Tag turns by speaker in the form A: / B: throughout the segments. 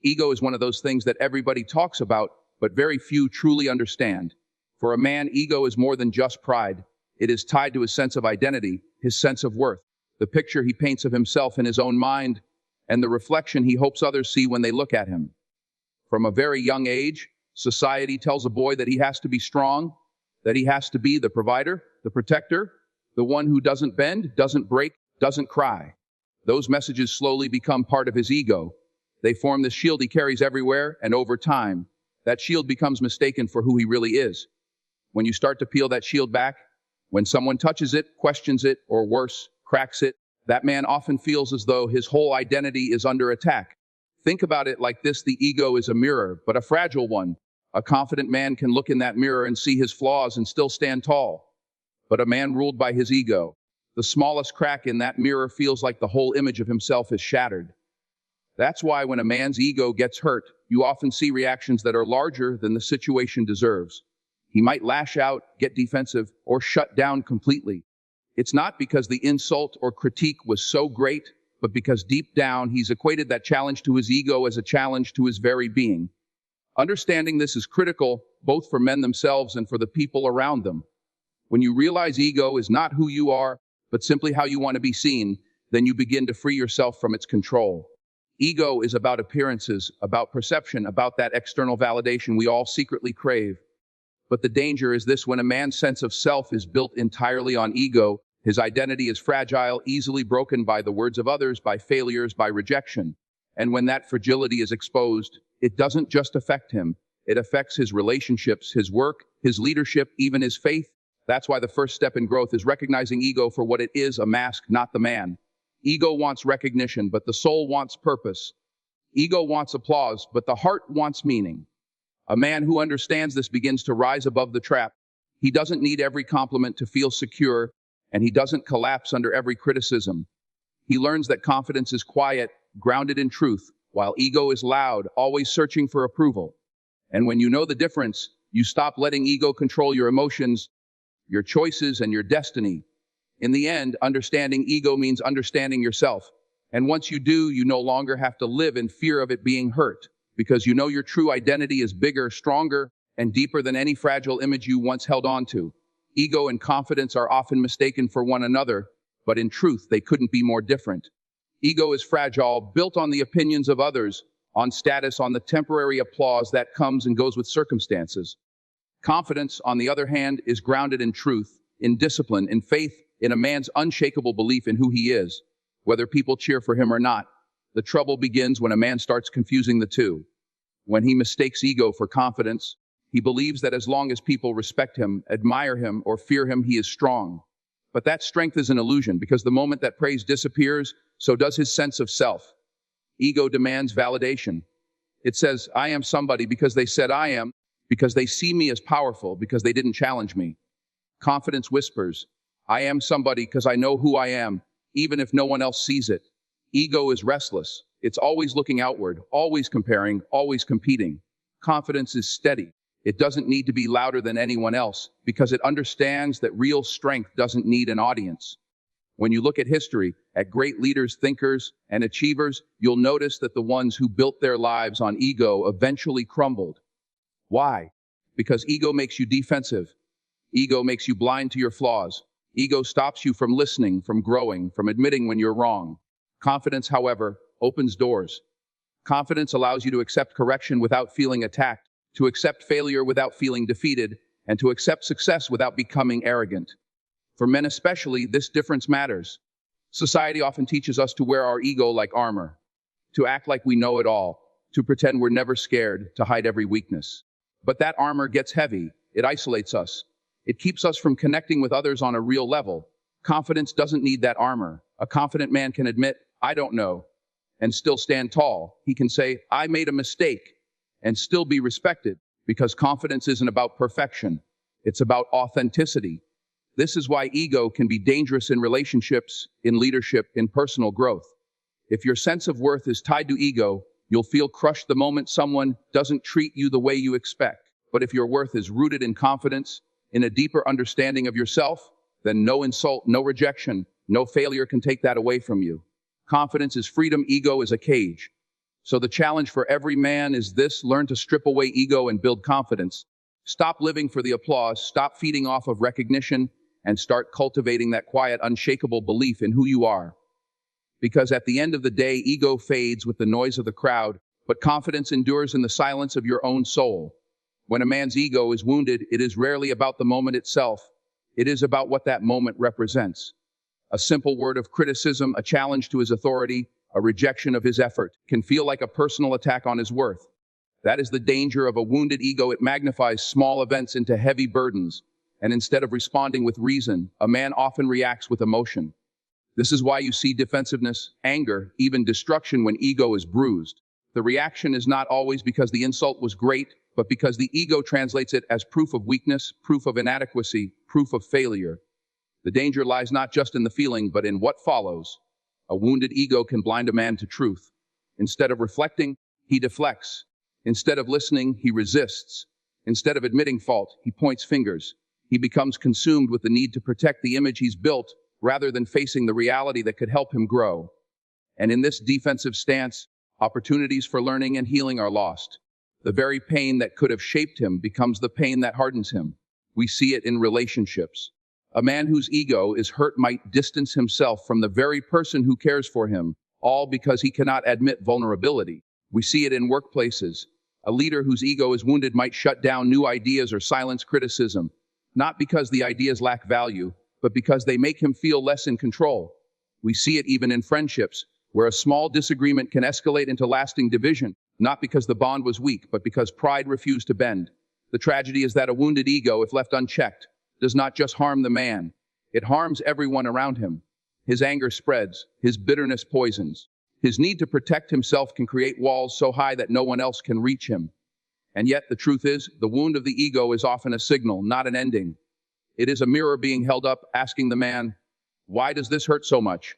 A: Ego is one of those things that everybody talks about, but very few truly understand. For a man, ego is more than just pride. It is tied to his sense of identity, his sense of worth, the picture he paints of himself in his own mind, and the reflection he hopes others see when they look at him. From a very young age, society tells a boy that he has to be strong, that he has to be the provider, the protector, the one who doesn't bend, doesn't break, doesn't cry. Those messages slowly become part of his ego. They form this shield he carries everywhere, and over time, that shield becomes mistaken for who he really is. When you start to peel that shield back, when someone touches it, questions it, or worse, cracks it, that man often feels as though his whole identity is under attack. Think about it like this: the ego is a mirror, but a fragile one. A confident man can look in that mirror and see his flaws and still stand tall. But a man ruled by his ego, the smallest crack in that mirror feels like the whole image of himself is shattered. That's why when a man's ego gets hurt, you often see reactions that are larger than the situation deserves. He might lash out, get defensive, or shut down completely. It's not because the insult or critique was so great, but because deep down he's equated that challenge to his ego as a challenge to his very being. Understanding this is critical, both for men themselves and for the people around them. When you realize ego is not who you are, but simply how you want to be seen, then you begin to free yourself from its control. Ego is about appearances, about perception, about that external validation we all secretly crave. But the danger is this: when a man's sense of self is built entirely on ego, his identity is fragile, easily broken by the words of others, by failures, by rejection. And when that fragility is exposed, it doesn't just affect him, it affects his relationships, his work, his leadership, even his faith. That's why the first step in growth is recognizing ego for what it is: a mask, not the man. Ego wants recognition, but the soul wants purpose. Ego wants applause, but the heart wants meaning. A man who understands this begins to rise above the trap. He doesn't need every compliment to feel secure, and he doesn't collapse under every criticism. He learns that confidence is quiet, grounded in truth, while ego is loud, always searching for approval. And when you know the difference, you stop letting ego control your emotions, your choices, and your destiny. In the end, understanding ego means understanding yourself. And once you do, you no longer have to live in fear of it being hurt, because you know your true identity is bigger, stronger, and deeper than any fragile image you once held on to. Ego and confidence are often mistaken for one another, but in truth, they couldn't be more different. Ego is fragile, built on the opinions of others, on status, on the temporary applause that comes and goes with circumstances. Confidence, on the other hand, is grounded in truth, in discipline, in faith, in a man's unshakable belief in who he is, whether people cheer for him or not. The trouble begins when a man starts confusing the two. When he mistakes ego for confidence, he believes that as long as people respect him, admire him, or fear him, he is strong. But that strength is an illusion, because the moment that praise disappears, so does his sense of self. Ego demands validation. It says, I am somebody because they said I am, because they see me as powerful, because they didn't challenge me. Confidence whispers, I am somebody because I know who I am, even if no one else sees it. Ego is restless. It's always looking outward, always comparing, always competing. Confidence is steady. It doesn't need to be louder than anyone else, because it understands that real strength doesn't need an audience. When you look at history, at great leaders, thinkers, and achievers, you'll notice that the ones who built their lives on ego eventually crumbled. Why? Because ego makes you defensive. Ego makes you blind to your flaws. Ego stops you from listening, from growing, from admitting when you're wrong. Confidence, however, opens doors. Confidence allows you to accept correction without feeling attacked, to accept failure without feeling defeated, and to accept success without becoming arrogant. For men especially, this difference matters. Society often teaches us to wear our ego like armor, to act like we know it all, to pretend we're never scared, to hide every weakness. But that armor gets heavy. It isolates us. It keeps us from connecting with others on a real level. Confidence doesn't need that armor. A confident man can admit, I don't know, and still stand tall. He can say, I made a mistake, and still be respected, because confidence isn't about perfection. It's about authenticity. This is why ego can be dangerous in relationships, in leadership, in personal growth. If your sense of worth is tied to ego, you'll feel crushed the moment someone doesn't treat you the way you expect. But if your worth is rooted in confidence, in a deeper understanding of yourself, then no insult, no rejection, no failure can take that away from you. Confidence is freedom, ego is a cage. So the challenge for every man is this: learn to strip away ego and build confidence. Stop living for the applause, stop feeding off of recognition, and start cultivating that quiet, unshakable belief in who you are. Because at the end of the day, ego fades with the noise of the crowd, but confidence endures in the silence of your own soul. When a man's ego is wounded, it is rarely about the moment itself. It is about what that moment represents. A simple word of criticism, a challenge to his authority, a rejection of his effort, can feel like a personal attack on his worth. That is the danger of a wounded ego. It magnifies small events into heavy burdens, and instead of responding with reason, a man often reacts with emotion. This is why you see defensiveness, anger, even destruction when ego is bruised. The reaction is not always because the insult was great, but because the ego translates it as proof of weakness, proof of inadequacy, proof of failure. The danger lies not just in the feeling, but in what follows. A wounded ego can blind a man to truth. Instead of reflecting, he deflects. Instead of listening, he resists. Instead of admitting fault, he points fingers. He becomes consumed with the need to protect the image he's built, rather than facing the reality that could help him grow. And in this defensive stance, opportunities for learning and healing are lost. The very pain that could have shaped him becomes the pain that hardens him. We see it in relationships. A man whose ego is hurt might distance himself from the very person who cares for him, all because he cannot admit vulnerability. We see it in workplaces. A leader whose ego is wounded might shut down new ideas or silence criticism, not because the ideas lack value, but because they make him feel less in control. We see it even in friendships, where a small disagreement can escalate into lasting division, not because the bond was weak, but because pride refused to bend. The tragedy is that a wounded ego, if left unchecked, does not just harm the man, it harms everyone around him. His anger spreads, his bitterness poisons. His need to protect himself can create walls so high that no one else can reach him. And yet, the truth is, the wound of the ego is often a signal, not an ending. It is a mirror being held up, asking the man, why does this hurt so much?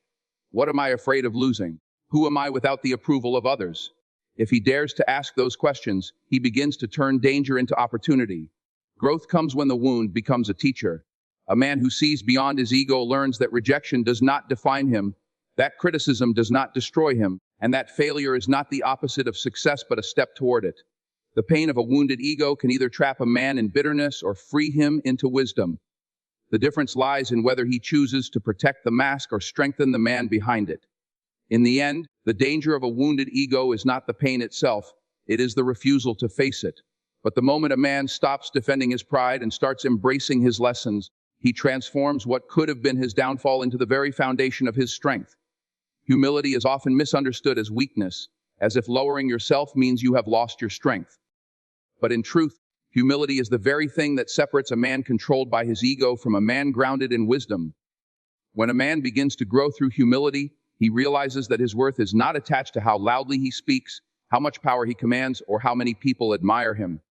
A: What am I afraid of losing? Who am I without the approval of others? If he dares to ask those questions, he begins to turn danger into opportunity. Growth comes when the wound becomes a teacher. A man who sees beyond his ego learns that rejection does not define him, that criticism does not destroy him, and that failure is not the opposite of success but a step toward it. The pain of a wounded ego can either trap a man in bitterness or free him into wisdom. The difference lies in whether he chooses to protect the mask or strengthen the man behind it. In the end, the danger of a wounded ego is not the pain itself, it is the refusal to face it. But the moment a man stops defending his pride and starts embracing his lessons, he transforms what could have been his downfall into the very foundation of his strength. Humility is often misunderstood as weakness, as if lowering yourself means you have lost your strength. But in truth, humility is the very thing that separates a man controlled by his ego from a man grounded in wisdom. When a man begins to grow through humility, he realizes that his worth is not attached to how loudly he speaks, how much power he commands, or how many people admire him.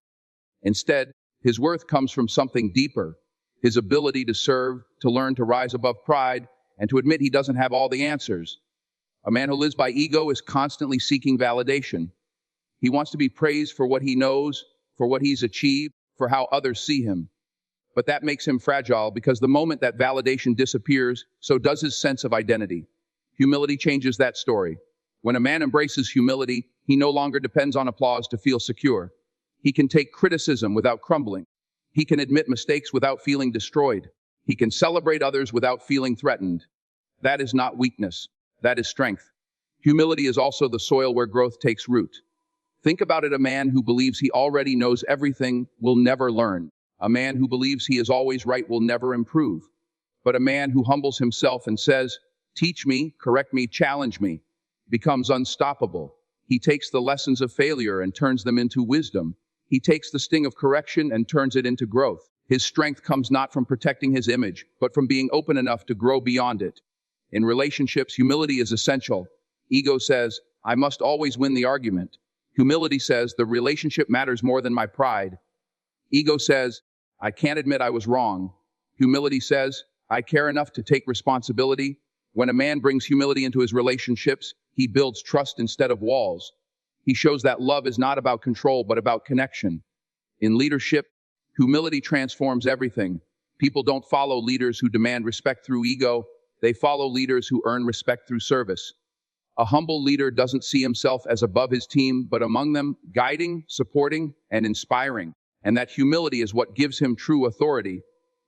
A: Instead, his worth comes from something deeper, his ability to serve, to learn to rise above pride, and to admit he doesn't have all the answers. A man who lives by ego is constantly seeking validation. He wants to be praised for what he knows, for what he's achieved, for how others see him. But that makes him fragile because the moment that validation disappears, so does his sense of identity. Humility changes that story. When a man embraces humility, he no longer depends on applause to feel secure. He can take criticism without crumbling. He can admit mistakes without feeling destroyed. He can celebrate others without feeling threatened. That is not weakness. That is strength. Humility is also the soil where growth takes root. Think about it: a man who believes he already knows everything will never learn. A man who believes he is always right will never improve. But a man who humbles himself and says, teach me, correct me, challenge me, becomes unstoppable. He takes the lessons of failure and turns them into wisdom. He takes the sting of correction and turns it into growth. His strength comes not from protecting his image, but from being open enough to grow beyond it. In relationships, humility is essential. Ego says, I must always win the argument. Humility says, the relationship matters more than my pride. Ego says, I can't admit I was wrong. Humility says, I care enough to take responsibility. When a man brings humility into his relationships, he builds trust instead of walls. He shows that love is not about control, but about connection. In leadership, humility transforms everything. People don't follow leaders who demand respect through ego. They follow leaders who earn respect through service. A humble leader doesn't see himself as above his team, but among them, guiding, supporting, and inspiring. And that humility is what gives him true authority,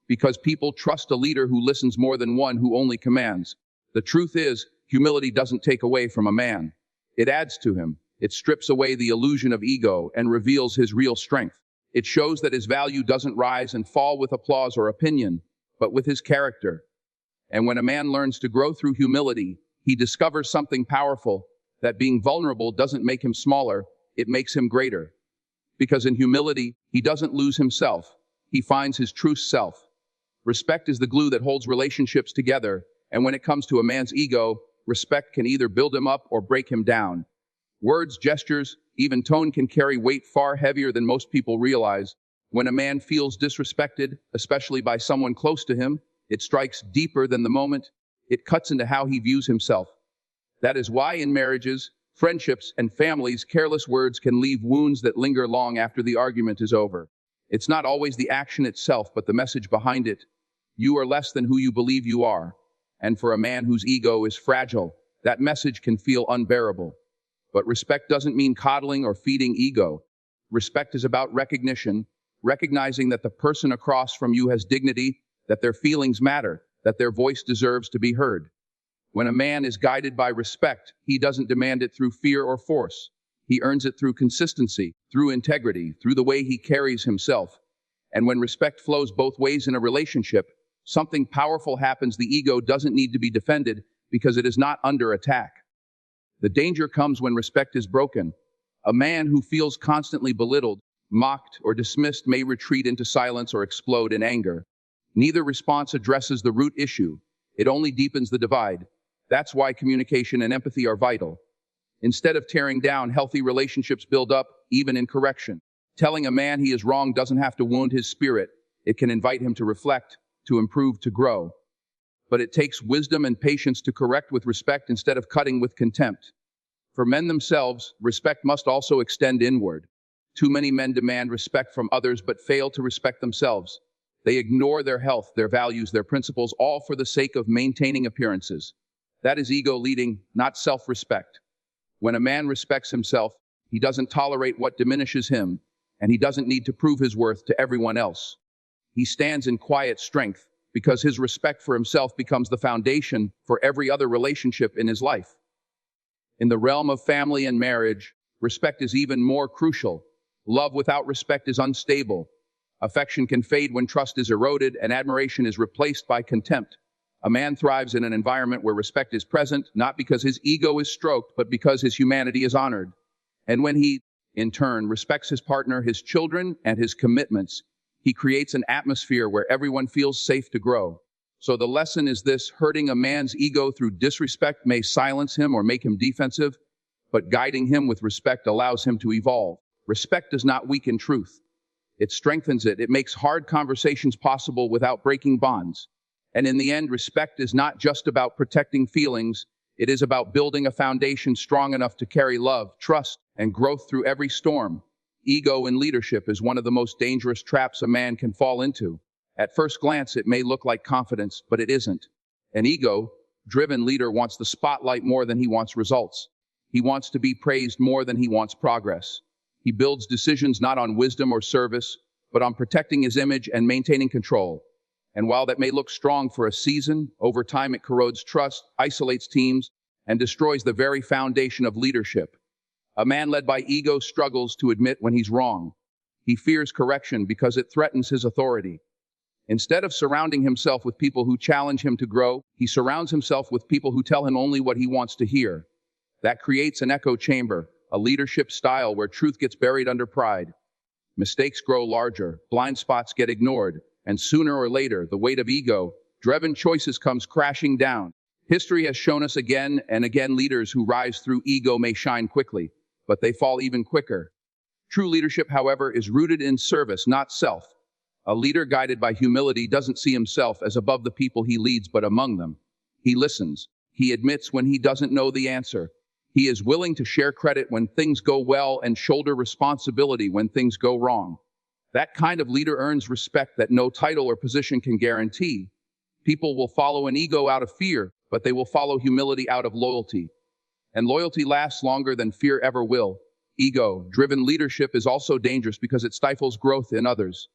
A: because people trust a leader who listens more than one who only commands. The truth is, humility doesn't take away from a man. It adds to him. It strips away the illusion of ego and reveals his real strength. It shows that his value doesn't rise and fall with applause or opinion, but with his character. And when a man learns to grow through humility, he discovers something powerful, that being vulnerable doesn't make him smaller, it makes him greater. Because in humility, he doesn't lose himself, he finds his true self. Respect is the glue that holds relationships together, and when it comes to a man's ego, respect can either build him up or break him down. Words, gestures, even tone can carry weight far heavier than most people realize. When a man feels disrespected, especially by someone close to him, it strikes deeper than the moment. It cuts into how he views himself. That is why in marriages, friendships, and families, careless words can leave wounds that linger long after the argument is over. It's not always the action itself, but the message behind it. You are less than who you believe you are. And for a man whose ego is fragile, that message can feel unbearable. But respect doesn't mean coddling or feeding ego. Respect is about recognition, recognizing that the person across from you has dignity, that their feelings matter, that their voice deserves to be heard. When a man is guided by respect, he doesn't demand it through fear or force. He earns it through consistency, through integrity, through the way he carries himself. And when respect flows both ways in a relationship, something powerful happens. The ego doesn't need to be defended because it is not under attack. The danger comes when respect is broken. A man who feels constantly belittled, mocked, or dismissed may retreat into silence or explode in anger. Neither response addresses the root issue. It only deepens the divide. That's why communication and empathy are vital. Instead of tearing down, healthy relationships build up, even in correction. Telling a man he is wrong doesn't have to wound his spirit. It can invite him to reflect, to improve, to grow. But it takes wisdom and patience to correct with respect instead of cutting with contempt. For men themselves, respect must also extend inward. Too many men demand respect from others but fail to respect themselves. They ignore their health, their values, their principles, all for the sake of maintaining appearances. That is ego leading, not self-respect. When a man respects himself, he doesn't tolerate what diminishes him, and he doesn't need to prove his worth to everyone else. He stands in quiet strength, because his respect for himself becomes the foundation for every other relationship in his life. In the realm of family and marriage, respect is even more crucial. Love without respect is unstable. Affection can fade when trust is eroded and admiration is replaced by contempt. A man thrives in an environment where respect is present, not because his ego is stroked, but because his humanity is honored. And when he, in turn, respects his partner, his children, and his commitments, he creates an atmosphere where everyone feels safe to grow. So the lesson is this: hurting a man's ego through disrespect may silence him or make him defensive, but guiding him with respect allows him to evolve. Respect does not weaken truth. It strengthens it. It makes hard conversations possible without breaking bonds. And in the end, respect is not just about protecting feelings. It is about building a foundation strong enough to carry love, trust, and growth through every storm. Ego in leadership is one of the most dangerous traps a man can fall into. At first glance, it may look like confidence, but it isn't. An ego-driven leader wants the spotlight more than he wants results. He wants to be praised more than he wants progress. He builds decisions not on wisdom or service, but on protecting his image and maintaining control. And while that may look strong for a season, over time it corrodes trust, isolates teams, and destroys the very foundation of leadership. A man led by ego struggles to admit when he's wrong. He fears correction because it threatens his authority. Instead of surrounding himself with people who challenge him to grow, he surrounds himself with people who tell him only what he wants to hear. That creates an echo chamber, a leadership style where truth gets buried under pride. Mistakes grow larger, blind spots get ignored, and sooner or later, the weight of ego-driven choices comes crashing down. History has shown us again and again leaders who rise through ego may shine quickly, but they fall even quicker. True leadership, however, is rooted in service, not self. A leader guided by humility doesn't see himself as above the people he leads, but among them. He listens. He admits when he doesn't know the answer. He is willing to share credit when things go well and shoulder responsibility when things go wrong. That kind of leader earns respect that no title or position can guarantee. People will follow an ego out of fear, but they will follow humility out of loyalty. And loyalty lasts longer than fear ever will. Ego-driven leadership is also dangerous because it stifles growth in others.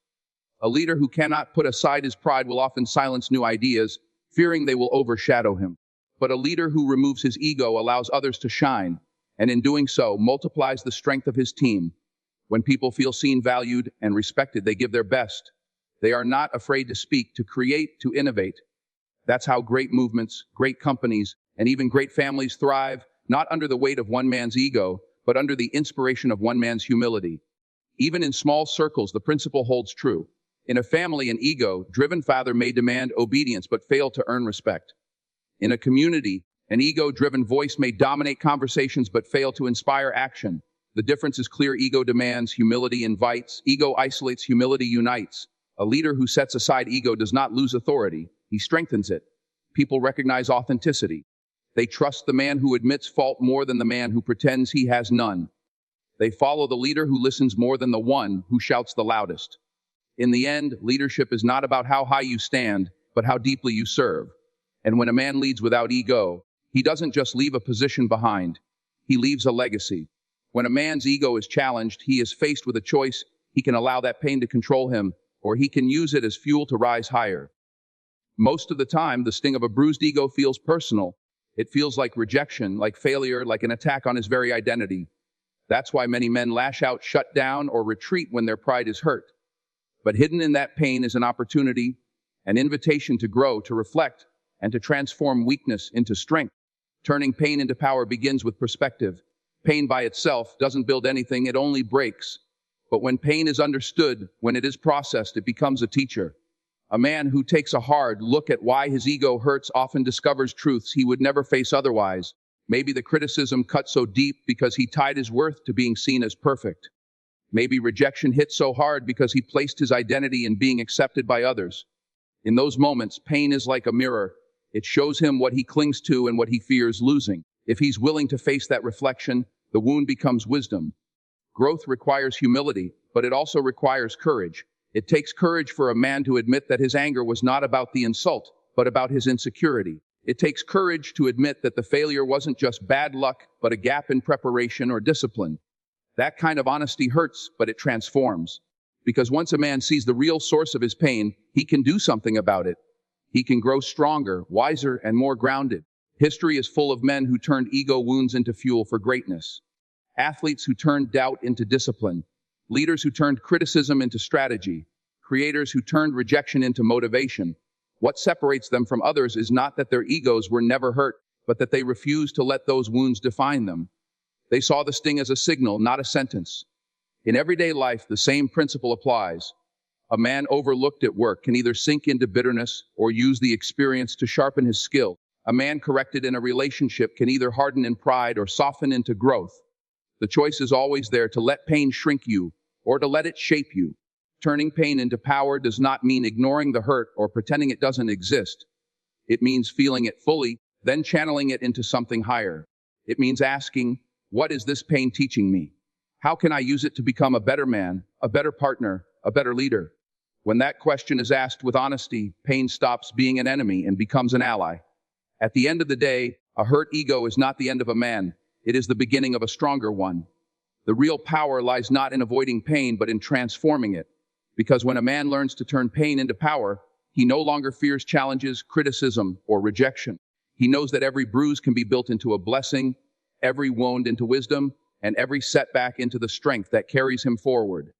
A: A leader who cannot put aside his pride will often silence new ideas, fearing they will overshadow him. But a leader who removes his ego allows others to shine, and in doing so, multiplies the strength of his team. When people feel seen, valued, and respected, they give their best. They are not afraid to speak, to create, to innovate. That's how great movements, great companies, and even great families thrive, not under the weight of one man's ego, but under the inspiration of one man's humility. Even in small circles, the principle holds true. In a family, an ego-driven father may demand obedience but fail to earn respect. In a community, an ego-driven voice may dominate conversations but fail to inspire action. The difference is clear. Ego demands, humility invites. Ego isolates, humility unites. A leader who sets aside ego does not lose authority, he strengthens it. People recognize authenticity. They trust the man who admits fault more than the man who pretends he has none. They follow the leader who listens more than the one who shouts the loudest. In the end, leadership is not about how high you stand, but how deeply you serve. And when a man leads without ego, he doesn't just leave a position behind, he leaves a legacy. When a man's ego is challenged, he is faced with a choice. He can allow that pain to control him, or he can use it as fuel to rise higher. Most of the time, the sting of a bruised ego feels personal. It feels like rejection, like failure, like an attack on his very identity. That's why many men lash out, shut down, or retreat when their pride is hurt. But hidden in that pain is an opportunity, an invitation to grow, to reflect, and to transform weakness into strength. Turning pain into power begins with perspective. Pain by itself doesn't build anything, it only breaks. But when pain is understood, when it is processed, it becomes a teacher. A man who takes a hard look at why his ego hurts often discovers truths he would never face otherwise. Maybe the criticism cut so deep because he tied his worth to being seen as perfect. Maybe rejection hit so hard because he placed his identity in being accepted by others. In those moments, pain is like a mirror. It shows him what he clings to and what he fears losing. If he's willing to face that reflection, the wound becomes wisdom. Growth requires humility, but it also requires courage. It takes courage for a man to admit that his anger was not about the insult, but about his insecurity. It takes courage to admit that the failure wasn't just bad luck, but a gap in preparation or discipline. That kind of honesty hurts, but it transforms. Because once a man sees the real source of his pain, he can do something about it. He can grow stronger, wiser, and more grounded. History is full of men who turned ego wounds into fuel for greatness. Athletes who turned doubt into discipline. Leaders who turned criticism into strategy. Creators who turned rejection into motivation. What separates them from others is not that their egos were never hurt, but that they refused to let those wounds define them. They saw the sting as a signal, not a sentence. In everyday life, the same principle applies. A man overlooked at work can either sink into bitterness or use the experience to sharpen his skill. A man corrected in a relationship can either harden in pride or soften into growth. The choice is always there, to let pain shrink you or to let it shape you. Turning pain into power does not mean ignoring the hurt or pretending it doesn't exist. It means feeling it fully, then channeling it into something higher. It means asking, what is this pain teaching me? How can I use it to become a better man, a better partner, a better leader? When that question is asked with honesty, pain stops being an enemy and becomes an ally. At the end of the day, a hurt ego is not the end of a man. It is the beginning of a stronger one. The real power lies not in avoiding pain, but in transforming it. Because when a man learns to turn pain into power, he no longer fears challenges, criticism, or rejection. He knows that every bruise can be built into a blessing, every wound into wisdom, and every setback into the strength that carries him forward.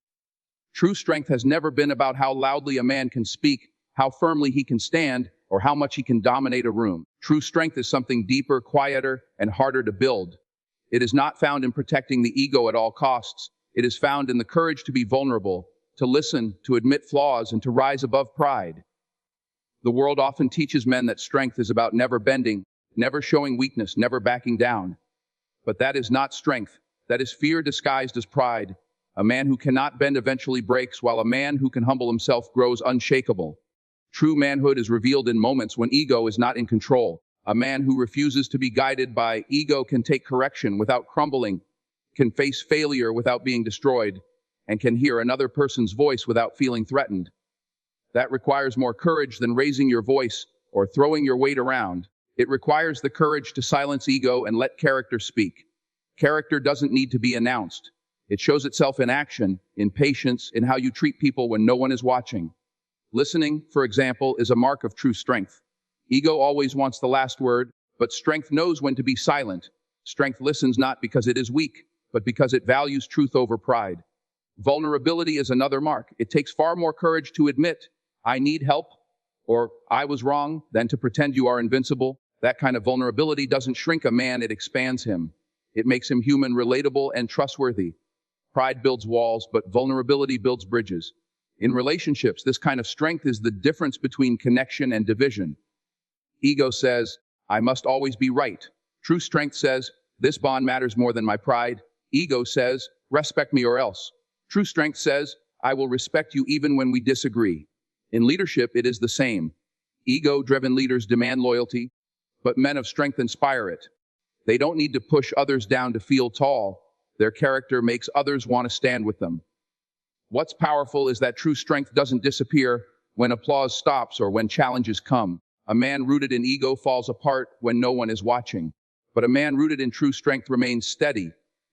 A: True strength has never been about how loudly a man can speak, how firmly he can stand, or how much he can dominate a room. True strength is something deeper, quieter, and harder to build. It is not found in protecting the ego at all costs. It is found in the courage to be vulnerable, to listen, to admit flaws, and to rise above pride. The world often teaches men that strength is about never bending, never showing weakness, never backing down. But that is not strength. That is fear disguised as pride. A man who cannot bend eventually breaks, while a man who can humble himself grows unshakable. True manhood is revealed in moments when ego is not in control. A man who refuses to be guided by ego can take correction without crumbling, can face failure without being destroyed, and can hear another person's voice without feeling threatened. That requires more courage than raising your voice or throwing your weight around. It requires the courage to silence ego and let character speak. Character doesn't need to be announced. It shows itself in action, in patience, in how you treat people when no one is watching. Listening, for example, is a mark of true strength. Ego always wants the last word, but strength knows when to be silent. Strength listens not because it is weak, but because it values truth over pride. Vulnerability is another mark. It takes far more courage to admit, I need help, or I was wrong, than to pretend you are invincible. That kind of vulnerability doesn't shrink a man, it expands him. It makes him human, relatable, and trustworthy. Pride builds walls, but vulnerability builds bridges. In relationships, this kind of strength is the difference between connection and division. Ego says, I must always be right. True strength says, this bond matters more than my pride. Ego says, respect me or else. True strength says, I will respect you even when we disagree. In leadership, it is the same. Ego-driven leaders demand loyalty, but men of strength inspire it. They don't need to push others down to feel tall. Their character makes others want to stand with them. What's powerful is that true strength doesn't disappear when applause stops or when challenges come. A man rooted in ego falls apart when no one is watching. But a man rooted in true strength remains steady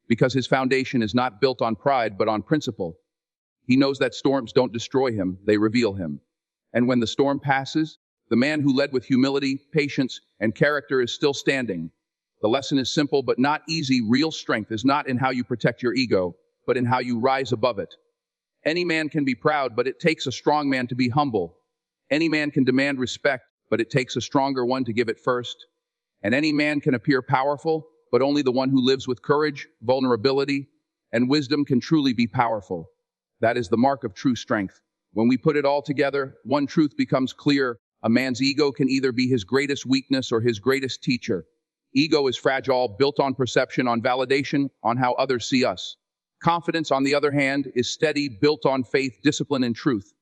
A: because his foundation is not built on pride but on principle. He knows that storms don't destroy him, they reveal him. And when the storm passes, the man who led with humility, patience, and character is still standing. The lesson is simple but not easy. Real strength is not in how you protect your ego, but in how you rise above it. Any man can be proud, but it takes a strong man to be humble. Any man can demand respect, but it takes a stronger one to give it first. And any man can appear powerful, but only the one who lives with courage, vulnerability, and wisdom can truly be powerful. That is the mark of true strength. When we put it all together, one truth becomes clear. A man's ego can either be his greatest weakness or his greatest teacher. Ego is fragile, built on perception, on validation, on how others see us. Confidence, on the other hand, is steady, built on faith, discipline, and truth.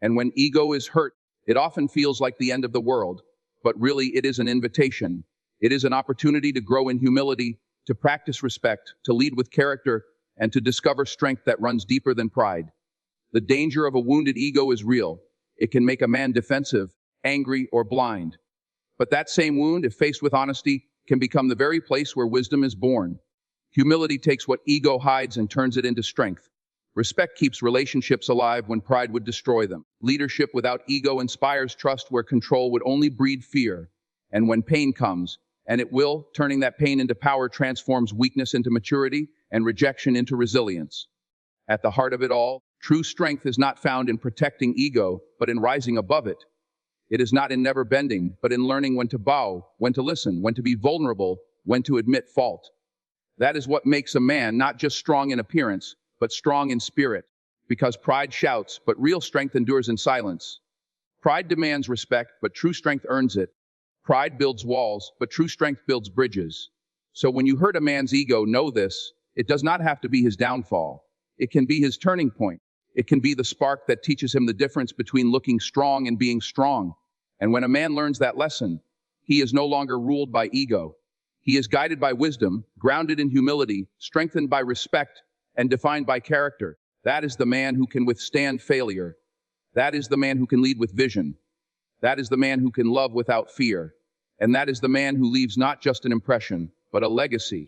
A: And when ego is hurt, it often feels like the end of the world. But really, it is an invitation. It is an opportunity to grow in humility, to practice respect, to lead with character, and to discover strength that runs deeper than pride. The danger of a wounded ego is real. It can make a man defensive, angry, or blind. But that same wound, if faced with honesty, can become the very place where wisdom is born. Humility takes what ego hides and turns it into strength. Respect keeps relationships alive when pride would destroy them. Leadership without ego inspires trust where control would only breed fear. And when pain comes, and it will, turning that pain into power transforms weakness into maturity and rejection into resilience. At the heart of it all, true strength is not found in protecting ego, but in rising above it. It is not in never bending, but in learning when to bow, when to listen, when to be vulnerable, when to admit fault. That is what makes a man not just strong in appearance, but strong in spirit. Because pride shouts, but real strength endures in silence. Pride demands respect, but true strength earns it. Pride builds walls, but true strength builds bridges. So when you hurt a man's ego, know this: it does not have to be his downfall. It can be his turning point. It can be the spark that teaches him the difference between looking strong and being strong. And when a man learns that lesson, he is no longer ruled by ego. He is guided by wisdom, grounded in humility, strengthened by respect, and defined by character. That is the man who can withstand failure. That is the man who can lead with vision. That is the man who can love without fear. And that is the man who leaves not just an impression, but a legacy.